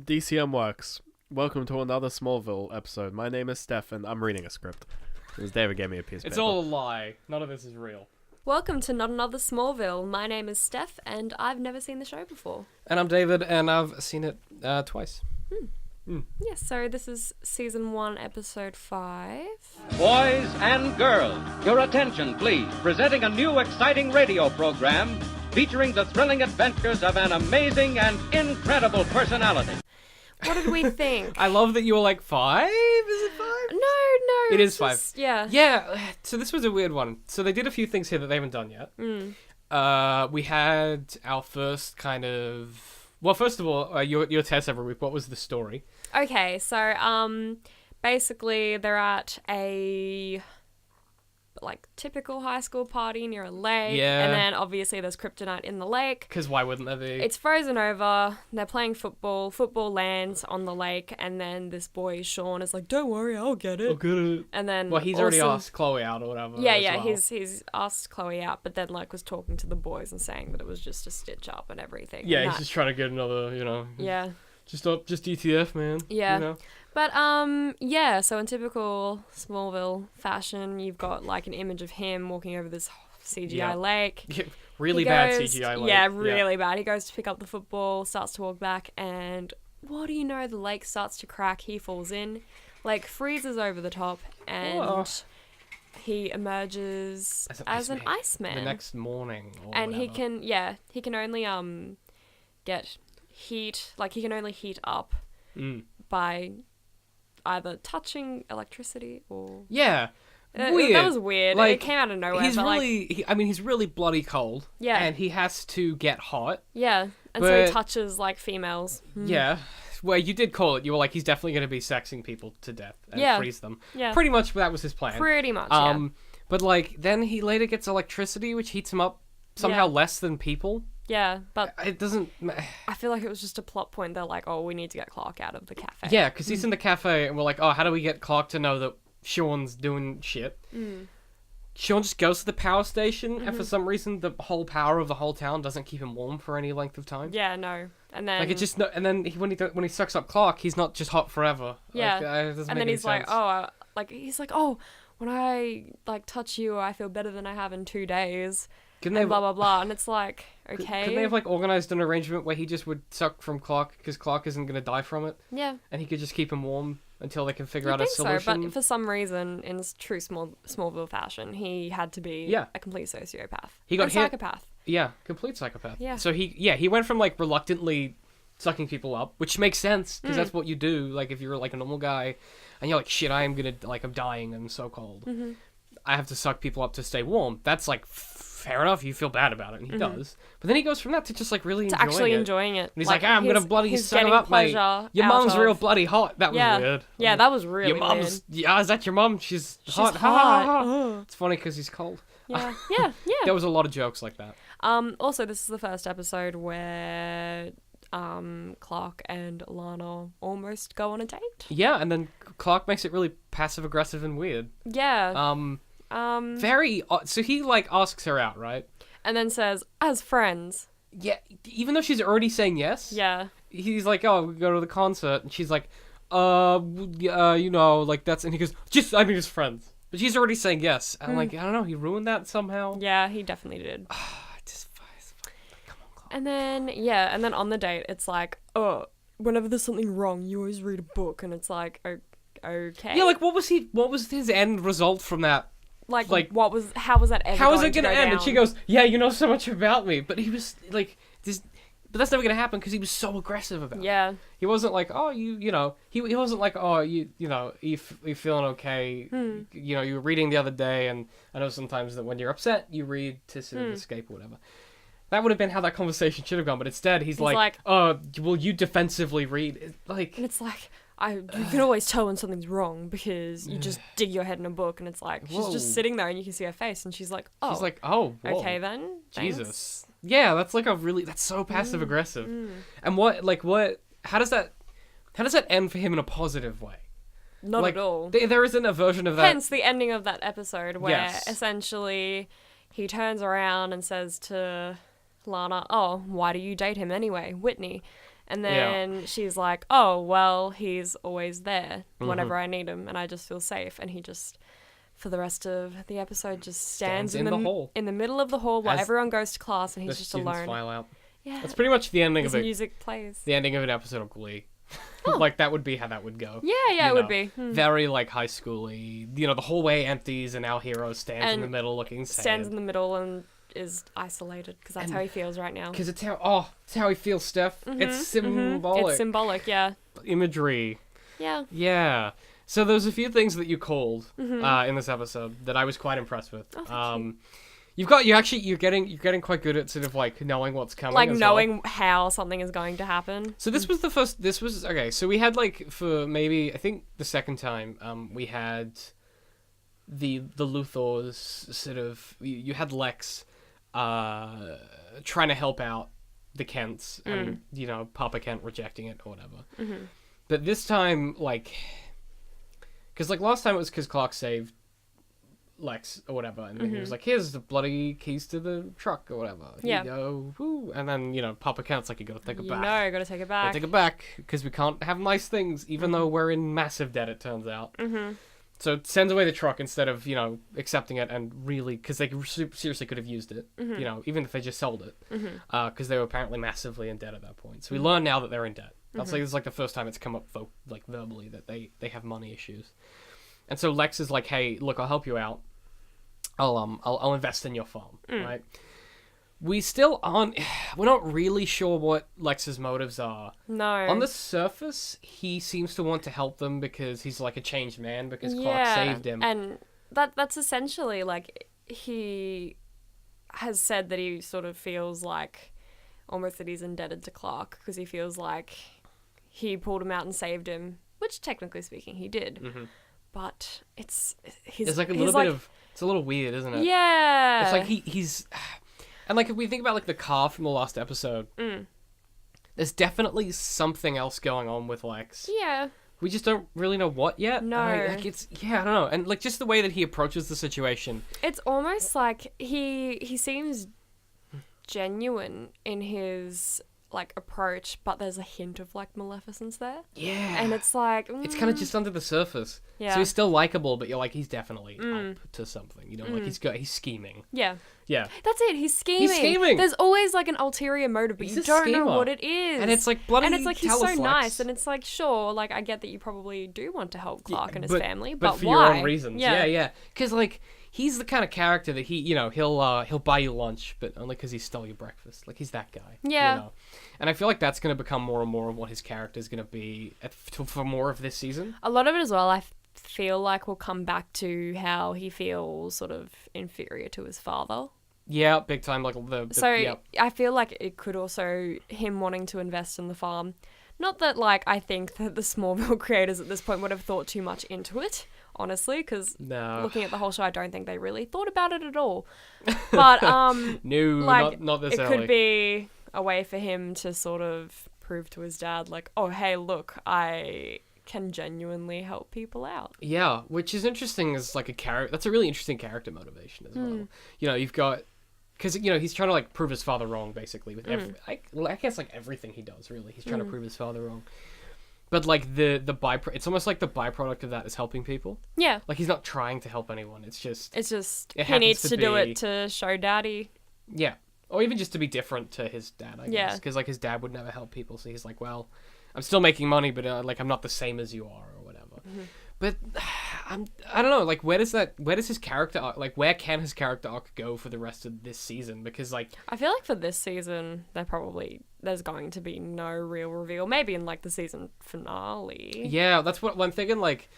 DCM.WORKS. Welcome to another Smallville episode. My name is Steph, and I'm reading a script. Because David gave me a piece of It's paper. all a lie. None of this is real. Welcome to Not Another Smallville. My name is Steph, and I've never seen the show before. And I'm David, and I've seen it twice. Yes, so this is Season 1, Episode 5. Boys and girls, your attention, please. Presenting a new exciting radio program featuring the thrilling adventures of an amazing and incredible personality. What did we think? I love that you were like, 5? Is it 5? No. It it's is 5. just- Yeah. Yeah, so this was a weird one. So they did a few things here that they haven't done yet. We had our first kind of... Well, first of all, your test every week. What was the story? Okay, so, basically they're at a, typical high school party near a lake. Yeah. And then, obviously, there's kryptonite in the lake. Because why wouldn't there be? It's frozen over. They're playing football. Football lands on the lake, and then this boy Sean is like, "Don't worry, I'll get it." Good. And then Well, he's already asked Chloe out or whatever. Yeah, as well. he's asked Chloe out, but then was talking to the boys and saying that it was just a stitch up and everything. Yeah, and he's just trying to get another, yeah. Just DTF, man. Yeah. You know? But yeah. So in typical Smallville fashion, you've got an image of him walking over this CGI Yeah. lake. Yeah, really He bad goes- CGI. Yeah, really bad. He goes to pick up the football, starts to walk back, and what do you know? The lake starts to crack. He falls in, freezes over the top, and Oh. he emerges As as an an Iceman. Iceman. The next morning. Or And he whatever. can only get heat, he can only heat up by either touching electricity or Yeah. Weird. That was weird. It came out of nowhere. He's but really, he's really bloody cold. Yeah. And he has to get hot. yeah, and so he but- touches females. Yeah. Well, you did call it. You were like, he's definitely going to be sexing people to death and Yeah. freeze them. Yeah, Pretty much that was his plan. pretty much. Yeah. But then he later gets electricity, which heats him up somehow Yeah. less than people. Yeah, but It doesn't. I feel like it was just a plot point. They're like, oh, we need to get Clark out of the cafe. Yeah, because he's in the cafe, and we're like, oh, how do we get Clark to know that Sean's doing shit? Sean just goes to the power station, and for some reason, the whole power of the whole town doesn't keep him warm for any length of time. Yeah, no. And then And then when he sucks up Clark, he's not just hot forever. Yeah. It doesn't and make then any he's like, sense. oh, when I touch you, I feel better than I have in 2 days. Couldn't And they blah have, blah blah. And it's like, okay. couldn't they have organized an arrangement where he just would suck from Clark because Clark isn't gonna die from it, Yeah. and he could just keep him warm until they can figure I out a think so, solution? but for some reason, in true Smallville fashion, he had to be Yeah. a complete sociopath. He got and hit- psychopath. Yeah, complete psychopath. Yeah. So he went from reluctantly sucking people up, which makes sense because that's what you do. If you're a normal guy, and you're like, shit, I am gonna I'm dying, I'm so cold. Mm-hmm. I have to suck people up to stay warm. That's fair enough. You feel bad about it, and he does. But then he goes from that to just really To enjoying actually it. enjoying it. And he's like, I'm gonna bloody he's suck him getting up, mate. pleasure Your out mum's of- real bloody hot. That was Yeah. weird. Yeah, that was really Your mum's. weird. Yeah, is that your mum? She's hot. Ha, hot. ha, ha. It's funny because he's cold. Yeah, yeah, yeah. There was a lot of jokes like that. Also, this is the first episode where Clark and Lana almost go on a date. Yeah, and then Clark makes it really passive aggressive and weird. Yeah. Very. So he asks her out, right? And then says, as friends. Yeah, even though she's already saying yes. Yeah. He's like, oh, we go to the concert, and she's like, that's, and he goes, just friends. But she's already saying yes. And I don't know, he ruined that somehow. Yeah, he definitely did. Come on, Clark. And then on the date, it's like, oh, whenever there's something wrong, you always read a book, and it's like, okay. Yeah, what was his end result from that? How was that ever How is going it gonna to go end? down? And she goes, yeah, you know so much about me. But he was but that's never gonna happen because he was so aggressive about it. Yeah. He wasn't like, oh, he wasn't like, oh, you feeling okay? You were reading the other day, and I know sometimes that when you're upset, you read to sort of escape or whatever. That would have been how that conversation should have gone, but instead he's like, oh, well, you defensively read. And it's like, you can always tell when something's wrong because you just dig your head in a book, and it's like, she's Whoa. just sitting there and you can see her face, and she's like, oh. She's like, oh, whoa. Okay then. Thanks. Jesus. Yeah, that's that's so passive aggressive. And how does that end for him in a positive way? Not at all. There isn't a version of that. Hence the ending of that episode where Yes. essentially he turns around and says to Lana, oh, why do you date him anyway, Whitney? And then she's like, oh, well, he's always there whenever I need him, and I just feel safe. And he just, for the rest of the episode, just stands in the hall. In the middle of the hall while everyone goes to class, and he's just alone. File out. Yeah. That's pretty much the ending of it. Music plays. The ending of an episode of Glee. Like, that would be how that would go. Yeah, it would be. Very, like, high school-y. You know, the hallway empties, and our hero stands in the middle looking sad. Stands in the middle and is isolated, because that's how he feels right now. Because it's how he feels, Steph. It's symbolic. It's symbolic, yeah. Imagery. Yeah. Yeah. So there's a few things that you called in this episode that I was quite impressed with. Oh, thank you. You're getting quite good at sort of like knowing what's coming. Like as knowing well. how something is going to happen. So this was okay. So we had like for maybe I think the second time we had the Luthors sort of you had Lex trying to help out the Kents and you know Papa Kent rejecting it or whatever. But this time like because like last time it was because Clark saved Lex or whatever, and then he was like, "Here's the bloody keys to the truck or whatever." Here you go, woo. And then you know, Papa Kent's like, "You gotta take it back." No, gotta take it back. Gotta take it back because we can't have nice things, even though we're in massive debt. It turns out. So it sends away the truck instead of you know accepting it and really because they seriously could have used it. You know, even if they just sold it, because they were apparently massively in debt at that point. So we learn now that they're in debt. That's like this is like the first time it's come up like verbally that they have money issues. And so Lex is like, "Hey, look, I'll help you out. I'll invest in your farm, right?" We still aren't. We're not really sure what Lex's motives are. No. On the surface, he seems to want to help them because he's like a changed man because Clark saved him. And that's essentially like he has said that he sort of feels like almost that he's indebted to Clark because he feels like he pulled him out and saved him, which technically speaking he did. But it's like a little bit of it's a little weird, isn't it? Yeah. It's like he's and like if we think about like the car from the last episode, there's definitely something else going on with Lex. Yeah. We just don't really know what yet. No. Like it's I don't know. And like just the way that he approaches the situation. It's almost like he seems genuine in his like approach, but there's a hint of like maleficence there. Yeah. And it's like it's kind of just under the surface. Yeah. So he's still likable, but you're like he's definitely up to something. You know, like he's scheming. Yeah. Yeah. That's it. He's scheming. He's scheming. There's always like an ulterior motive, but He's you a don't know schemer. what it is. And it's like bloody. And it's like he's tell so us, Lex. nice, and it's like sure, like I get that you probably do want to help Clark and his family, but for why? your own reasons. Yeah. Because like he's the kind of character that he'll buy you lunch, but only because he stole your breakfast. Like he's that guy. Yeah. You know? And I feel like that's going to become more and more of what his character is going to be for more of this season. A lot of it as well. I feel like we'll come back to how he feels sort of inferior to his father. Yeah, big time. Like I feel like it could also him wanting to invest in the farm. Not that like I think that the Smallville creators at this point would have thought too much into it, honestly, because looking at the whole show, I don't think they really thought about it at all. But no, like, not this it early. could be a way for him to sort of prove to his dad, like, oh hey, look, I can genuinely help people out. Yeah, which is interesting as like a character. That's a really interesting character motivation as well. You know, you've got. Because, you know, he's trying to, like, prove his father wrong, basically. With I guess, like, everything he does, really. He's trying to prove his father wrong. But, like, the it's almost like the byproduct of that is helping people. Yeah. Like, he's not trying to help anyone. It's just he needs to do it to show daddy. Yeah. Or even just to be different to his dad, I guess. Yeah. Because, like, his dad would never help people. So he's like, well, I'm still making money, but, like, I'm not the same as you are, or whatever. But I don't know, like where does his character arc, like where can his character arc go for the rest of this season? Because like I feel like for this season there's going to be no real reveal. Maybe in like the season finale. Yeah, that's what I'm thinking. Like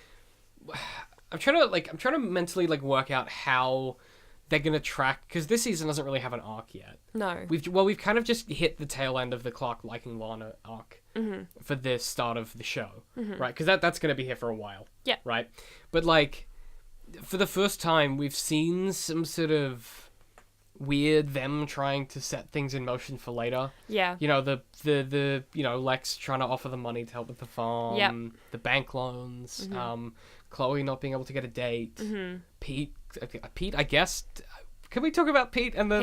I'm trying to mentally like work out how they're gonna track because this season doesn't really have an arc yet. No. We've kind of just hit the tail end of the Clark liking Lana arc for the start of the show, right? Because that's gonna be here for a while. Yeah. Right. But like, for the first time, we've seen some sort of weird them trying to set things in motion for later. Yeah. You know the you know Lex trying to offer the money to help with the farm. Yep. The bank loans. Chloe not being able to get a date. Pete, I guess, Can we talk about Pete and the...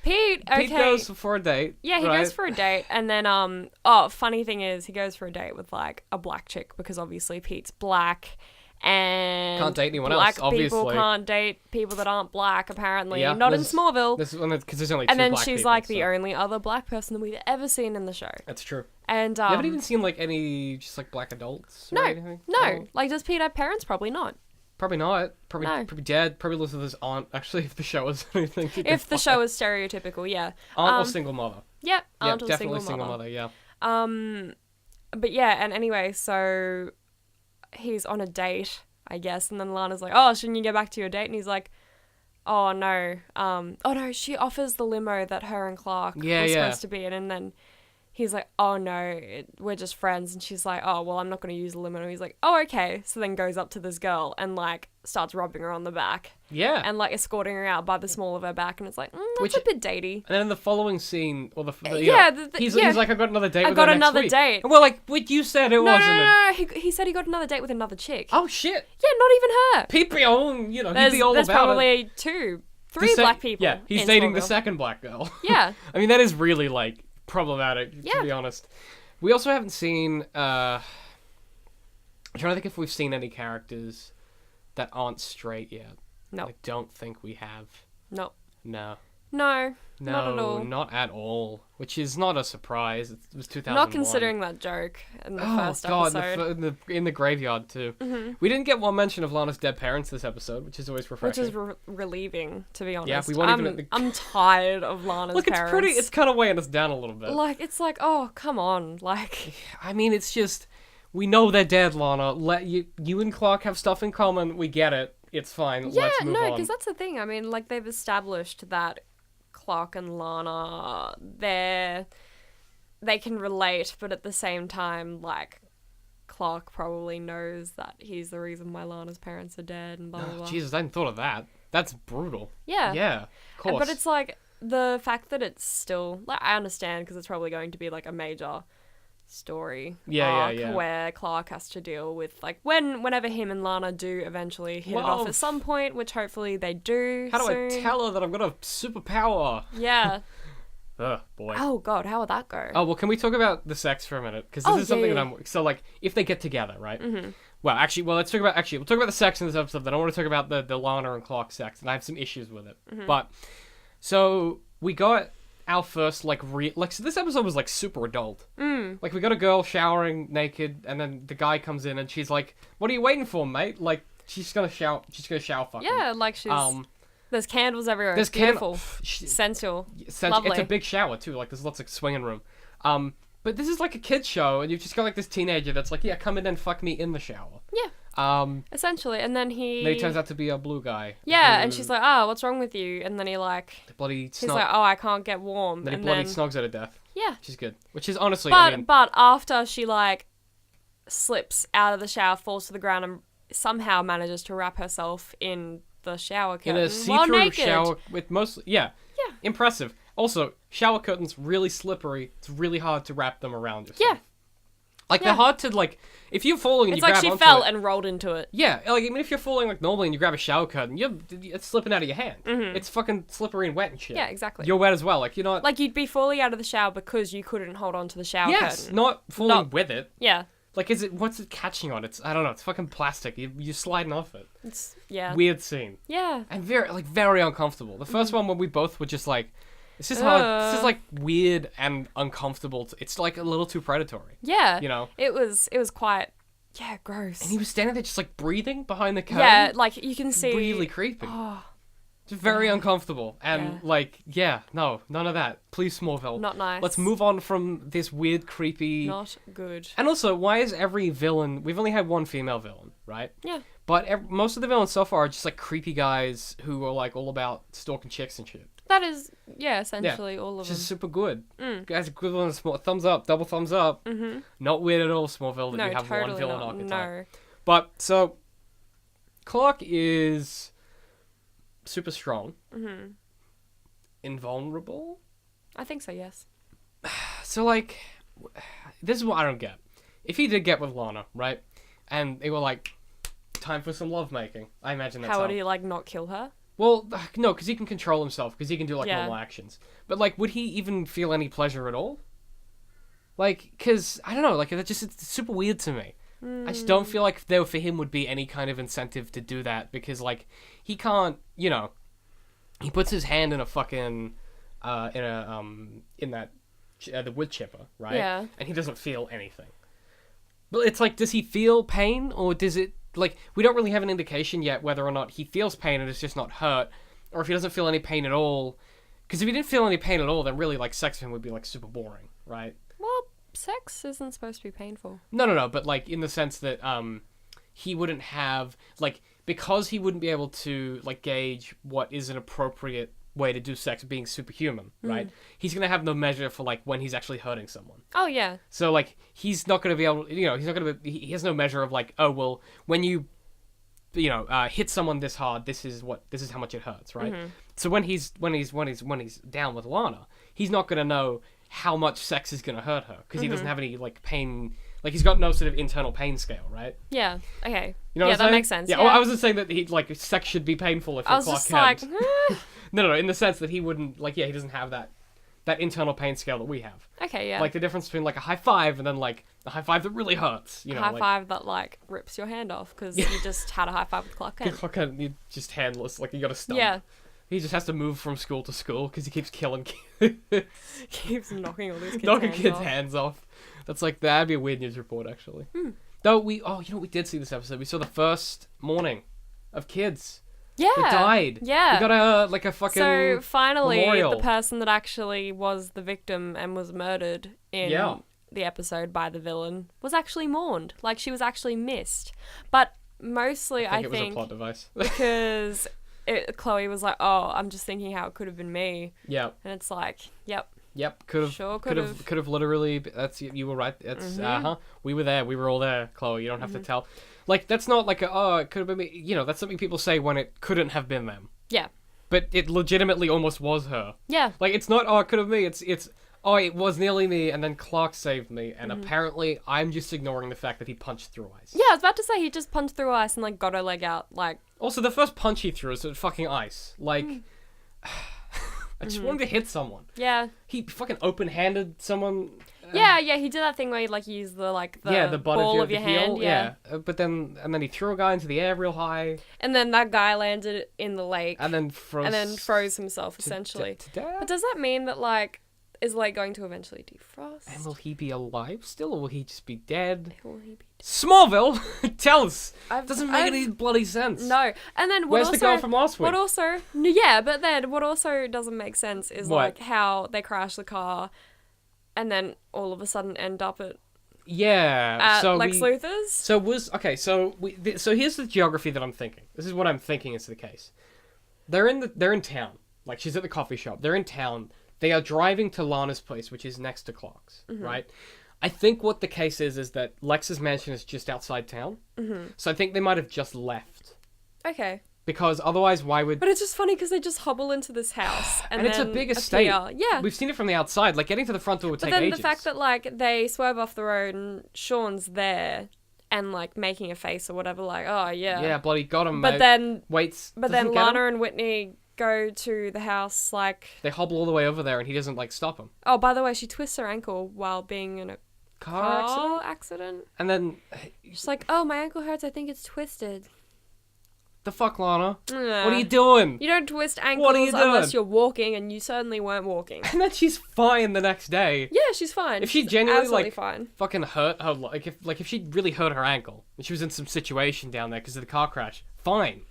Pete, okay. Pete goes for a date. Yeah, he right? goes for a date, and then funny thing is, he goes for a date with like a black chick because obviously Pete's black, and Can't date anyone black else, obviously. people can't date people that aren't black. Apparently, Yeah, not in there's- Smallville. Because there's only two And then black she's people, like so- the only other black person that we've ever seen in the show. That's true. And You haven't even seen like any just like black adults or no, anything? no. Oh. Like, does Pete have parents? Probably not. Probably not. Probably No. probably dead. Probably lives with his aunt. Actually, if the show is anything to go If the by. show is stereotypical, yeah. Aunt or single mother. Yeah, Yeah, aunt or definitely single mother. Yeah. But yeah, and anyway, so he's on a date, I guess, and then Lana's like, "Oh, shouldn't you get back to your date?" And he's like, "Oh no, she offers the limo that her and Clark were supposed to be in," and then he's like, "Oh no, we're just friends," and she's like, "Oh well, I'm not going to use the limo." And he's like, "Oh okay," so then goes up to this girl and like starts rubbing her on the back Yeah. and like escorting her out by the small of her back, and it's like, that's Which- a bit datey. And then in the following scene, or yeah, he's yeah. like, I got another date I with got her next another week. date. And we're like, wait, you said it No, wasn't no. He said he got another date with another chick. Oh, shit. Yeah, not even her. Pete Beyond, he'd be all There's about it. probably three black people. Yeah, he's in dating the Smallville. second black girl. Yeah. I mean, that is really, like, problematic, to Yeah. be honest. We also haven't seen, I'm trying to think if we've seen any characters that aren't straight yet. No. I don't think we have. No. No. No. No, Not at all. not at all. Which is not a surprise. It was 2001. Not considering that joke in the first episode. in the graveyard too. Mm-hmm. We didn't get one mention of Lana's dead parents this episode, which is always Which refreshing. is relieving, to be honest. Yeah, we won't even- I'm tired of Lana's Look, parents. it's kind of weighing us down a little bit. Like, it's like, oh, come on. Like, I mean, it's just, we know they're dead, Lana. Let you and Clark have stuff in common. We get it. It's fine. yeah, Let's move no, on. because that's the thing. I mean, like, they've established that Clark and Lana, they can relate, but at the same time, like, Clark probably knows that he's the reason why Lana's parents are dead and blah, blah, Oh, blah. Jesus, I hadn't thought of that. That's brutal. Yeah. Yeah, of course. But it's like, the fact that it's still, like, I understand because it's probably going to be like a major story arc yeah. where Clark has to deal with, like, whenever him and Lana do eventually hit it off Well, at some point, which hopefully they do. How do soon. I tell her that I've got a superpower? Yeah. Ugh, boy. Oh god, how would that go? Oh, well, can we talk about the sex for a minute? Because this Oh, is something yeah, that I'm... So, like, if they get together, right? Mm-hmm. Well, let's talk about... We'll talk about the sex in this episode, then I want to talk about the Lana and Clark sex, and I have some issues with it. Mm-hmm. But, so, we got our first, like, so this episode was, like, super adult. Like, we got a girl showering naked, and then the guy comes in, and she's like, what are you waiting for, mate? Like, she's gonna shower fucking. Yeah, like she's... there's candles everywhere. There's It's beautiful. It's Sensual. Lovely. a big shower too. Like there's lots of swinging room. But this is like a kid's show, and you've just got like this teenager that's like, yeah, come in and fuck me in the shower. Yeah. Essentially, and then he... Then he turns out to be a blue guy. Yeah, and she's like, oh, what's wrong with you? And then he like... The bloody He's snog. like, oh, I can't get warm. Then he and bloody then... snogs her to death. Yeah. Which is good. Which is honestly, But after she like slips out of the shower, falls to the ground, and somehow manages to wrap herself in the shower in curtain a while see-through naked. shower with mostly, yeah, impressive. Also, shower curtains really slippery. It's really hard to wrap them around yourself. Yeah. Like Yeah. they're hard to like. If you're falling and It's you like grab she onto fell it, and rolled into it. yeah, like I mean, if you're falling like normally and you grab a shower curtain, it's slipping out of your hand. It's fucking slippery and wet and shit. Mm-hmm. Yeah, exactly. You're wet as well. Like you're not. Like you'd be falling out of the shower because you couldn't hold on to the shower yes, curtain. not falling Not- with it. Yeah. Like what's it catching on? I don't know. It's fucking plastic. You're sliding off it. It's yeah. Weird scene. Yeah. And very uncomfortable. The first one when we both were just like, it's just hard. It's just like weird and uncomfortable. It's like a little too predatory. Yeah. You know? It was quite gross. And he was standing there just like breathing behind the curtain. Yeah, like you can see Really creepy. Oh, Just very uncomfortable. And Yeah. no, none of that. Please, Smallville. not nice. Let's move on from this weird, creepy. Not good. And also, why is every villain? We've only had one female villain, right? Yeah. But most of the villains so far are just like creepy guys who are like all about stalking chicks and shit. That is, essentially all of Which is them. super good. Guys, equivalent small thumbs up, double thumbs up. Mm-hmm. Not weird at all, Smallville, that No, you have totally one villain not. archetype. No. But so, Clark is super strong, invulnerable. I think so, yes. So like, this is what I don't get. If he did get with Lana, right, and they were like, time for some lovemaking, I imagine that's How would he, like, not kill her? Well, no, because he can control himself, because he can do, like, Yeah. normal actions. But, like, would he even feel any pleasure at all? Like, because, I don't know, like, it's super weird to me. I just don't feel like there, for him, would be any kind of incentive to do that, because, like, he can't, you know, he puts his hand in a fucking, in that, the wood chipper, right? Yeah. And he doesn't feel anything. But it's like, does he feel pain, or does it, like, we don't really have an indication yet whether or not he feels pain and it's just not hurt, or if he doesn't feel any pain at all. Because if he didn't feel any pain at all, then really, like, sex with him would be, like, super boring, right? Well, sex isn't supposed to be painful. No, but, like, in the sense that, he wouldn't have, like, because he wouldn't be able to, like, gauge what is an appropriate way to do sex being superhuman, right? He's going to have no measure for, like, when he's actually hurting someone. Oh, yeah. So, like, he's not going to be able, you know, he's not going to be, he has no measure of, like, oh, well, when you know, hit someone this hard, this is how much it hurts, right? So when he's down with Lana, he's not going to know how much sex is going to hurt her, because he doesn't have any, like, pain, like, he's got no sort of internal pain scale, right? Yeah. Okay. You know yeah, what I'm that saying? makes sense. Yeah, Yeah. well, I wasn't saying that he, like, sex should be painful if I you're was Clark just Kent. like, No, in the sense that he wouldn't, like, yeah, he doesn't have that internal pain scale that we have. okay, yeah. Like, the difference between, like, a high five and then, like, a high five that really hurts, you know? high like, five that, like, rips your hand off because you just had a high five with Clark Kent. Clark Kent, you're just handless, like, you got a stump. Yeah. He just has to move from school to school because he keeps killing kids. Keeps knocking all these kids' Knocking hands kids' off. hands off. That's like, that'd be a weird news report, actually. Though you know what we did see this episode? We saw the first morning of kids Yeah. that died. Yeah. We got a fucking So finally, memorial. the person that actually was the victim and was murdered in Yeah. the episode by the villain was actually mourned. Like, she was actually missed. But mostly, I it was a think, plot device. because Chloe was like, "Oh, I'm just thinking how it could have been me," Yeah. and it's like, "Yep, Yep, could have, Sure could have literally. That's you were right. That's We were there. We were all there, Chloe. You don't have to tell. Like, that's not like it could have been me. You know, that's something people say when it couldn't have been them. yeah, But it legitimately almost was her. yeah." Like, it's not. It could have me. It's. It was nearly me, and then Clark saved me, and apparently I'm just ignoring the fact that he punched through ice. Yeah, I was about to say he just punched through ice and, like, got her leg out. Like, Also, the first punch he threw was at fucking ice. Like, I just wanted to hit someone. yeah, He fucking open-handed someone. yeah, he did that thing where he, like, used the The butt ball of of your the hand, heel. yeah. But then he threw a guy into the air real high, And then that guy landed in the lake and then froze himself, essentially. to death. But does that mean that, like, is the lake going to eventually defrost? And will he be alive still, or will he just be dead? Will he be Smallville, tell us. Doesn't make I've- any bloody sense. No. And then what Where's also, the girl from last week? What also, yeah, but then what also doesn't make sense is What? like how they crash the car and then all of a sudden end up at So Lex Luthor's. So here's the geography that I'm thinking. This is what I'm thinking is the case. They're in town. Like, she's at the coffee shop. They're in town. They are driving to Lana's place, which is next to Clark's, right? I think what the case is that Lex's mansion is just outside town. So I think they might have just left. Okay. Because otherwise, why would... But it's just funny because they just hobble into this house and it's a then big estate. appear. Yeah. We've seen it from the outside. Like, getting to the front door would But take then ages. the fact that, like, they swerve off the road and Sean's there and, like, making a face or whatever, like, oh, yeah. Yeah, bloody got him, But mate. then, Waits. but doesn't then get him. Lana and Whitney go to the house, like, They hobble all the way over there, and he doesn't, like, stop them. oh, by the way, she twists her ankle while being in a Car accident? accident. And then... She's like, oh, my ankle hurts. I think it's twisted. The fuck, Lana? Nah. What are you doing? You don't twist ankles What are you unless doing? you're walking, and you certainly weren't walking. And then she's fine the next day. Yeah, she's fine. If she She's genuinely, absolutely like, fine. fucking hurt her, if she really hurt her ankle, and she was in some situation down there because of the car crash, fine.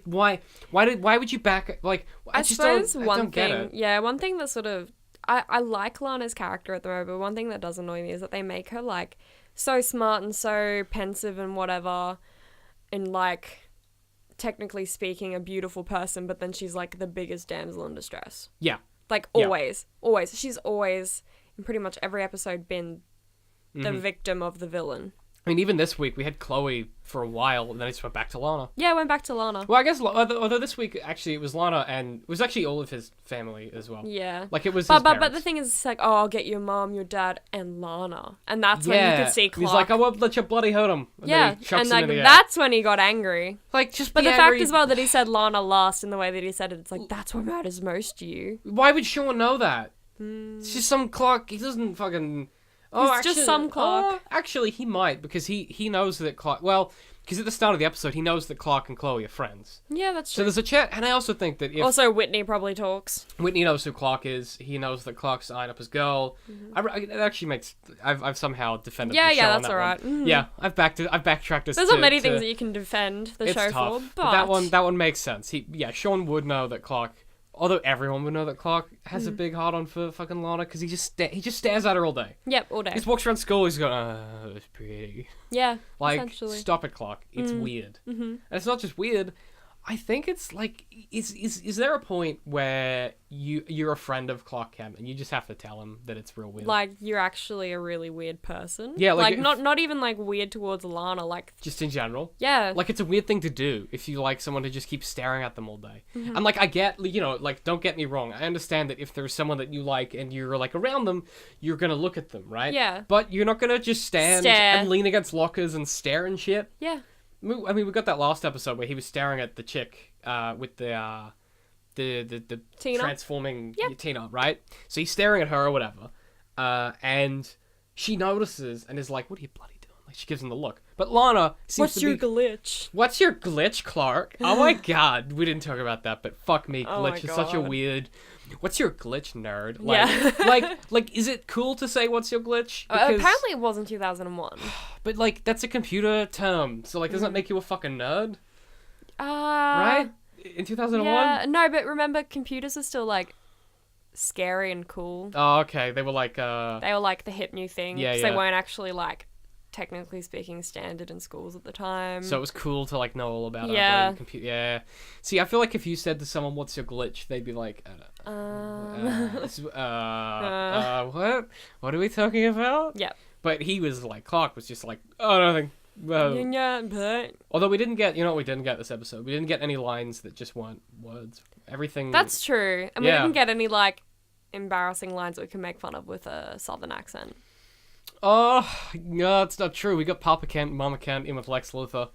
Why would you back, like, I just suppose don't, I one don't get thing, it. yeah, one thing that sort of, I like Lana's character at the moment, but one thing that does annoy me is that they make her, like, so smart and so pensive and whatever, and, like, technically speaking, a beautiful person, but then she's, like, the biggest damsel in distress. Yeah. Like, Yeah. always. She's always, in pretty much every episode, been the victim of the villain. I mean, even this week we had Chloe for a while, and then it just went back to Lana. Yeah, I went back to Lana. Well, I guess although this week actually it was Lana, and it was actually all of his family as well. Yeah. Like it was. But his but parents. the thing is, it's like, oh, I'll get your mom, your dad, and Lana, and that's when you could see Clark. He's like, I won't let you bloody hurt him. And yeah, then he chucks and him like in the air. that's when he got angry. Like just. But be the angry. fact as well that he said Lana last in the way that he said it, it's like that's what matters most to you. Why would Sean know that? It's just some Clark. He doesn't fucking. He's just some Clark. Actually, he might because he knows that Clark. Well, because at the start of the episode, he knows that Clark and Chloe are friends. Yeah, that's So true. there's a chat, and I also think that if Also, Whitney probably talks. Whitney knows who Clark is, he knows that Clark's eyeing up his girl. It actually makes. I've somehow defended. Yeah, the show yeah, on that's that alright. one. Yeah, I've backtracked this. There's not many things that you can defend the it's show tough, for, but that one makes sense. Sean would know that Clark. Although everyone would know that Clark has a big heart on for fucking Lana because he just stares at her all day. Yep, all day. He just walks around school. He's going, it's pretty. Yeah, Like, essentially. stop it, Clark. It's weird. Mm-hmm. And it's not just weird. I think it's like, is there a point where you're a friend of Clark Kent and you just have to tell him that it's real weird? Like, you're actually a really weird person. Yeah, like not even like weird towards Lana, like just in general. yeah. Like, it's a weird thing to do if you like someone to just keep staring at them all day. And, like, I get, like, don't get me wrong. I understand that if there's someone that you like and you're, like, around them, you're gonna look at them, right? Yeah. But you're not gonna just stand Stare. and lean against lockers and stare and shit. Yeah. I mean, we got that last episode where he was staring at the chick with the Tina? transforming Yep. Tina, right? So he's staring at her or whatever, and she notices and is like, "What are you bloody doing?" Like she gives him the look. But Lana seems What's to your be, glitch? "What's your glitch, Clark?" Oh my god, we didn't talk about that, but fuck me, Oh my glitch is such a God. weird. What's your glitch, nerd? Like, Yeah. like, is it cool to say what's your glitch? Because- Apparently it was in 2001. but like that's a computer term, so like doesn't that make you a fucking nerd? Right? Right? In 2001? Yeah. No, but remember, computers are still like scary and cool. Oh, okay. They were like, They were like the hip new thing. Yeah, 'cause yeah. They weren't actually like technically speaking standard in schools at the time. so it was cool to like know all about Yeah. it. Computer. Yeah. See, I feel like if you said to someone, "What's your glitch?" they'd be like, what? What are we talking about? Yeah. But he was like, Clark was just like, "Oh, nothing." Yeah, but Although we didn't get, what we didn't get this episode? We didn't get any lines that just weren't words. Everything. that's true. And Yeah. we didn't get any like embarrassing lines that we can make fun of with a southern accent. Oh, no, that's not true. We got Papa Kent, Mama Kent in with Lex Luthor.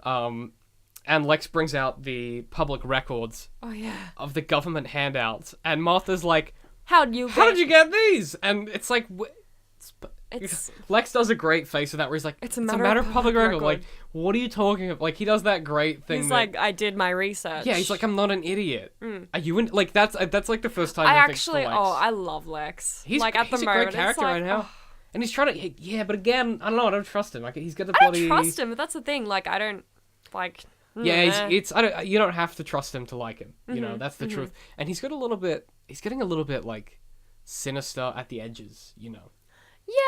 And Lex brings out the public records Oh yeah. of the government handouts. And Martha's like, How did you get these? And it's like, It's Lex does a great face of that where he's like, It's a matter of public public record. Like, what are you talking about? Like, he does that great thing. he's that- like, I did my research. yeah, he's like, I'm not an idiot. Are you in, like, that's like the first time I think actually, for Lex. I love Lex. He's like at the he's a moment, great character it's like, right now. oh, And he's trying to, yeah, but again, I don't know, I don't trust him. Like, he's got the I bloody... don't trust him, but that's the thing. Like, I don't like. Yeah, eh. you don't have to trust him to like him. You know, that's the truth. And he's getting a little bit like sinister at the edges, you know.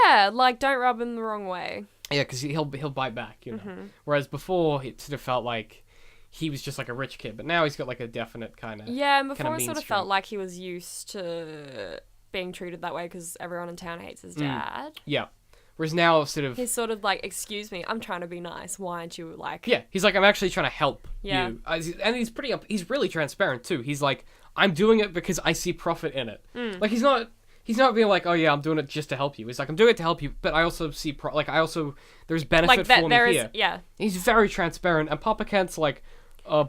Yeah, like don't rub him the wrong way. Yeah, because he'll bite back, you know. Whereas before, it sort of felt like he was just like a rich kid, but now he's got like a definite kind of Yeah, and before kinda it mean sort of streak. felt like he was used to being treated that way because everyone in town hates his dad. Yeah. Whereas now, sort of He's sort of like, excuse me, I'm trying to be nice. Why aren't you like? yeah, he's like, I'm actually trying to help Yeah. you, and he's really transparent too. He's like, I'm doing it because I see profit in it. Like he's not being like, oh yeah, I'm doing it just to help you. He's like, I'm doing it to help you, but I also see there's benefit Like that for there me is here. yeah. He's very transparent, and Papa Kent's like,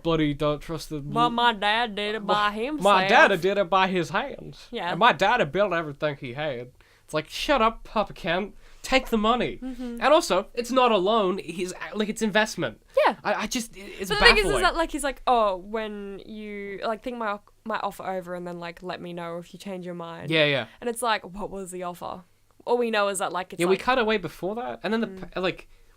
bloody don't trust the. But my dad did it by himself. My daddy did it by his hands. Yeah. And my daddy built everything he had. It's like, shut up, Papa Kent. Take the money. And also, it's not a loan. It's investment. Yeah. I just, it's But the baffling. thing is that like he's like, oh, when you like think my offer over and then like let me know if you change your mind. Yeah, yeah. And it's like, what was the offer? All we know is that like it's Yeah, like, we cut away before that, and then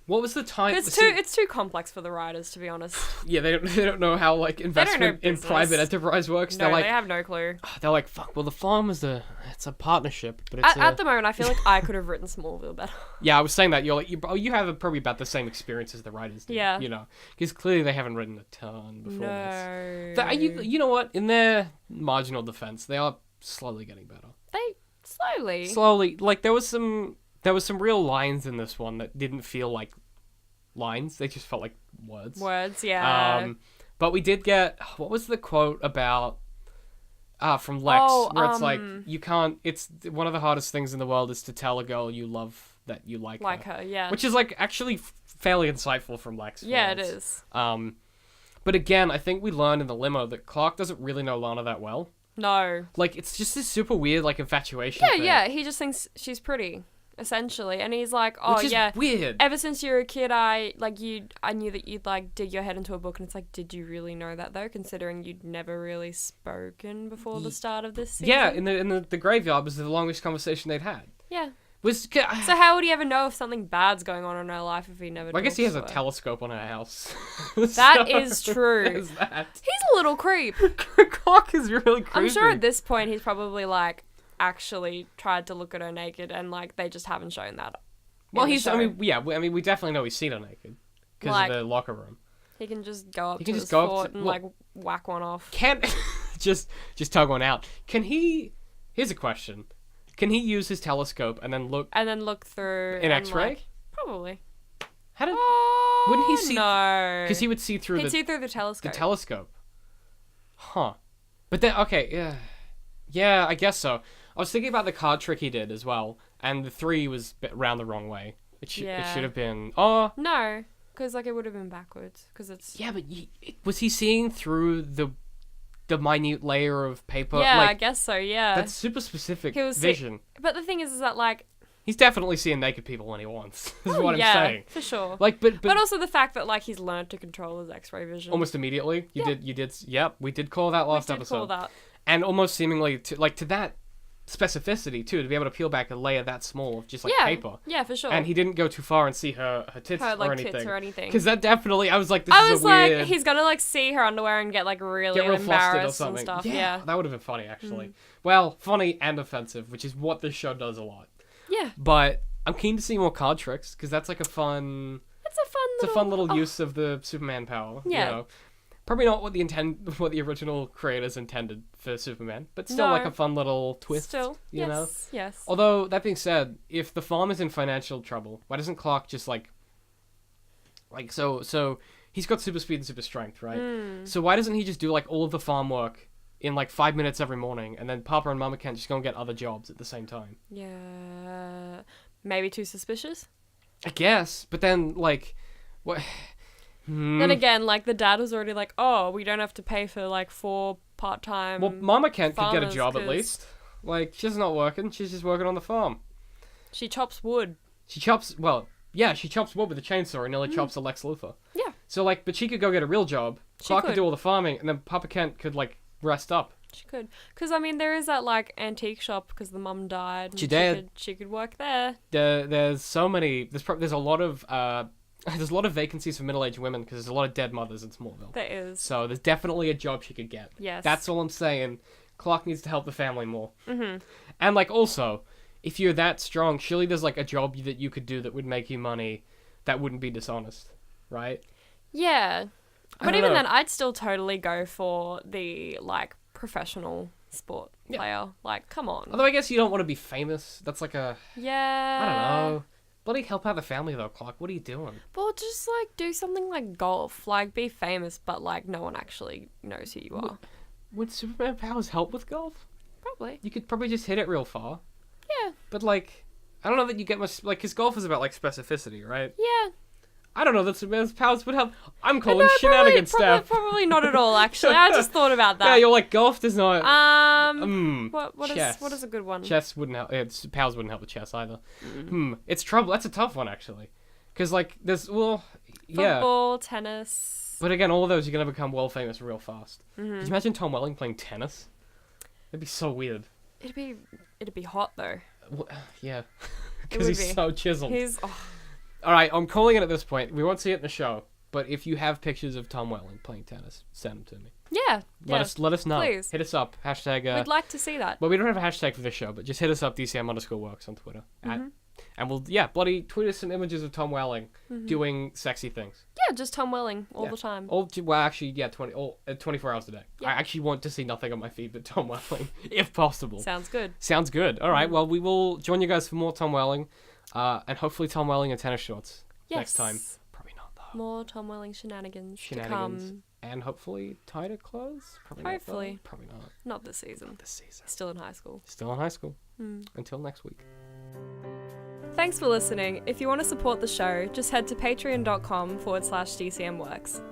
what was the time? it's too complex for the writers, to be honest. Yeah, they don't know how like investment in business. private enterprise works. No, they're they have no clue. like, fuck. Well, the farm is it's a partnership, but it's At the moment, I feel like I could have written Smallville better. yeah. I was saying that you're like you have probably about the same experience as the writers do. Yeah. You know, because clearly they haven't written a ton before this. No. You know what? In their marginal defense, they are slowly getting better. They slowly. Slowly, like there was some There was some real lines in this one that didn't feel like lines. They just felt like words. Words, yeah. But we did get, what was the quote about, from Lex, where it's like, you can't, it's one of the hardest things in the world is to tell a girl you love that you like her, yeah. Which is like actually fairly insightful from Lex. Yeah, it is. But again, I think we learned in the limo that Clark doesn't really know Lana that well. No. Like, it's just this super weird, like, infatuation thing. Yeah, he just thinks she's pretty, essentially. And he's like, oh, Which is yeah. weird. Ever since you were a kid, I knew that you'd, like, dig your head into a book. And it's like, did you really know that, though? Considering you'd never really spoken before the start of this season? Yeah, in the graveyard was the longest conversation they'd had. Yeah. So how would he ever know if something bad's going on in her life if he never I guess he has a talks to her? telescope on her house. That is true. There's that. He's a little creep. Clark is really creepy. I'm sure at this point he's probably, like, actually tried to look at her naked and, like, they just haven't shown that. Well, in the he's, show. we definitely know he's seen her naked. Because Like, of the locker room. He can just go up He to can his just go up fort to- and, like, whack one off. just tug one out. Can he, here's a question. Can he use his telescope and then look And then look through... in and, X-ray? like, probably. How did... Oh, Wouldn't he see- No. Because he would see through He'd the see through the telescope. telescope. Huh. But then, okay, yeah. Yeah, I guess so. I was thinking about the card trick he did as well, and the 3 was round the wrong way. It should have been... Oh, No, because, like, it would have been backwards. Because it's... yeah, but was he seeing through the minute layer of paper? Yeah, like, I guess so, yeah. that's super specific He was vision. But the thing is that, like... He's definitely seeing naked people when he wants, is Oh, what I'm yeah, saying. for sure. Like, but But also the fact that, like, he's learned to control his X-ray vision. almost immediately, you did, yep, we did call that last we did episode. call that. And almost seemingly, to that specificity, too, to be able to peel back a layer that small of just, like, Yeah, paper. yeah, for sure. And he didn't go too far and see her tits Her, like, or anything. tits or anything. Because that definitely, I was like, this I is was a like, weird... he's gonna, like, see her underwear and get, like, really Get real flustered or embarrassed and something. stuff. Yeah, Yeah. that would have been funny, actually. Well, funny and offensive, which is what this show does a lot. Yeah. But I'm keen to see more card tricks, because that's like a fun... It's a fun little... use of the Superman power. Yeah. You know? Probably not what the original creators intended for Superman, but still No. like a fun little twist. Still, you yes, know. yes. Although that being said, if the farm is in financial trouble, why doesn't Clark just like so he's got super speed and super strength, right? So why doesn't he just do like all of the farm work in like 5 minutes every morning, and then Papa and Mama can just go and get other jobs at the same time? Yeah. Maybe too suspicious? I guess, but then like what? Then again, like, the dad was already like, oh, we don't have to pay for, like, 4 part-time... Well, Mama Kent could get a farmers job at 'cause least. Like, she's not working. She's just working on the farm. She chops wood. She chops wood with a chainsaw and nearly chops a Lex Luthor. Yeah. So, like, but she could go get a real job. Clark could could. do all the farming, and then Papa Kent could, like, rest up. She could. Because, I mean, there is that, like, antique shop because the mum died. and She did. She could work there. There's so many... There's a lot of... there's a lot of vacancies for middle-aged women because there's a lot of dead mothers in Smallville. There is. So there's definitely a job she could get. Yes. That's all I'm saying. Clark needs to help the family more. Mm-hmm. And, like, also, if you're that strong, surely there's, like, a job that you could do that would make you money that wouldn't be dishonest, right? Yeah. I But don't even know. then, I'd still totally go for the, like, professional sport Yeah. player. Like, come on. Although I guess you don't want to be famous. That's like a... Yeah. I don't know. Bloody help out the family, though, Clark. What are you doing? Well, just, like, do something like golf. Like, be famous, but, like, no one actually knows who you are. Would Superman powers help with golf? Probably. You could probably just hit it real far. Yeah. But, like, I don't know that you get much... Like, because golf is about, like, specificity, right? Yeah. I don't know that Superman's powers would help. I'm calling shenanigans, Steph. Probably not at all, actually. I just thought about that. Yeah, you're like, golf does not... What chess. is a good one? Chess wouldn't help. Powers wouldn't help with chess either. It's trouble. That's a tough one, actually. Because, like, there's... Well, yeah. Football, tennis. But again, all of those, you're going to become world famous real fast. Mm-hmm. Could you imagine Tom Welling playing tennis? It'd be so weird. It'd be hot though. Yeah. It Because would he's be. so chiseled. He's Alright, I'm calling it at this point. We won't see it in the show. But if you have pictures of Tom Welling playing tennis, send them to me. yeah. Let us know. Please. Hit us up. Hashtag... We'd like to see that. Well, we don't have a hashtag for this show, but just hit us up, DCM_WORKS on Twitter. And we'll, bloody tweet us some images of Tom Welling doing sexy things. Yeah, just Tom Welling all the time. Actually, 24 hours a day. Yeah. I actually want to see nothing on my feed but Tom Welling, if possible. Sounds good. Sounds good. All right, well, we will join you guys for more Tom Welling. And hopefully Tom Welling in tennis shorts Yes. next time. Probably not, though. More Tom Welling shenanigans to Shenanigans. come. And hopefully tighter clothes? Probably Hopefully. not, though. Probably not. Not this season. This season. Still in high school. Still in high school. Until next week. Thanks for listening. If you want to support the show, just head to patreon.com/DCM.WORKS.